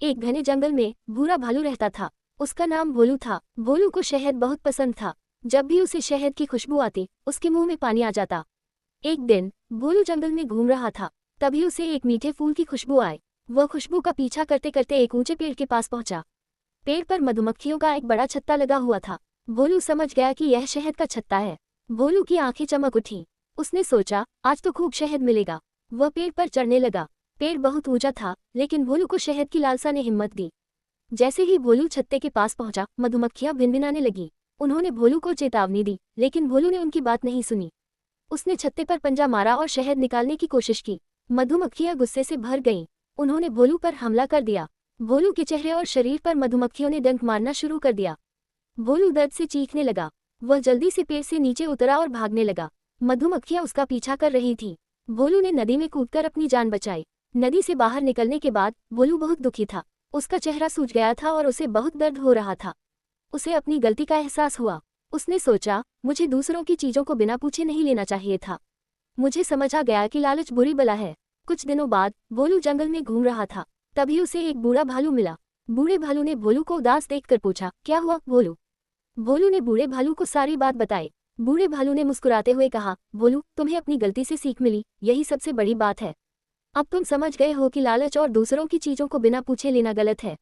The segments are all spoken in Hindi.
एक घने जंगल में भूरा भालू रहता था। उसका नाम भोलू था। भोलू को शहद बहुत पसंद था। जब भी उसे शहद की खुशबू आती उसके मुंह में पानी आ जाता। एक दिन भोलू जंगल में घूम रहा था, तभी उसे एक मीठे फूल की खुशबू आई। वह खुशबू का पीछा करते करते एक ऊंचे पेड़ के पास पहुंचा। पेड़ पर मधुमक्खियों का एक बड़ा छत्ता लगा हुआ था। भोलू समझ गया कि यह शहद का छत्ता है। भोलू की आंखें चमक उठी। उसने सोचा, आज तो खूब शहद मिलेगा। वह पेड़ पर चढ़ने लगा। पेड़ बहुत ऊंचा था, लेकिन भोलू को शहद की लालसा ने हिम्मत दी। जैसे ही भोलू छत्ते के पास पहुंचा, मधुमक्खियां भिनभिनाने लगी। उन्होंने भोलू को चेतावनी दी, लेकिन भोलू ने उनकी बात नहीं सुनी। उसने छत्ते पर पंजा मारा और शहद निकालने की कोशिश की। मधुमक्खियां गुस्से से भर गईं। उन्होंने भोलू पर हमला कर दिया। भोलू के चेहरे और शरीर पर मधुमक्खियों ने डंक मारना शुरू कर दिया। भोलू दर्द से चीखने लगा। वह जल्दी से पेड़ से नीचे उतरा और भागने लगा। मधुमक्खियां उसका पीछा कर रही थीं। भोलू ने नदी में कूदकर अपनी जान बचाई। नदी से बाहर निकलने के बाद भोलू बहुत दुखी था। उसका चेहरा सूज गया था और उसे बहुत दर्द हो रहा था। उसे अपनी गलती का एहसास हुआ। उसने सोचा, मुझे दूसरों की चीजों को बिना पूछे नहीं लेना चाहिए था। मुझे समझ आ गया कि लालच बुरी बला है। कुछ दिनों बाद भोलू जंगल में घूम रहा था, तभी उसे एक बूढ़ा भालू मिला। बूढ़े भालू ने भोलू को उदास देखकर पूछा, क्या हुआ भोलू? भोलू ने बूढ़े भालू को सारी बात बताई। बूढ़े भालू ने मुस्कुराते हुए कहा, भोलू, तुम्हें अपनी गलती से सीख मिली, यही सबसे बड़ी बात है। अब तुम समझ गए हो कि लालच और दूसरों की चीजों को बिना पूछे लेना गलत है।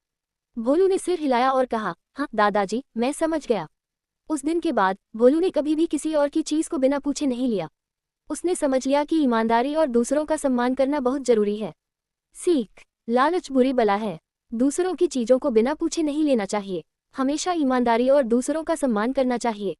भोलू ने सिर हिलाया और कहा, हाँ दादाजी, मैं समझ गया। उस दिन के बाद भोलू ने कभी भी किसी और की चीज को बिना पूछे नहीं लिया। उसने समझ लिया कि ईमानदारी और दूसरों का सम्मान करना बहुत जरूरी है। सीख, लालच बुरी बला है। दूसरों की चीजों को बिना पूछे नहीं लेना चाहिए। हमेशा ईमानदारी और दूसरों का सम्मान करना चाहिए।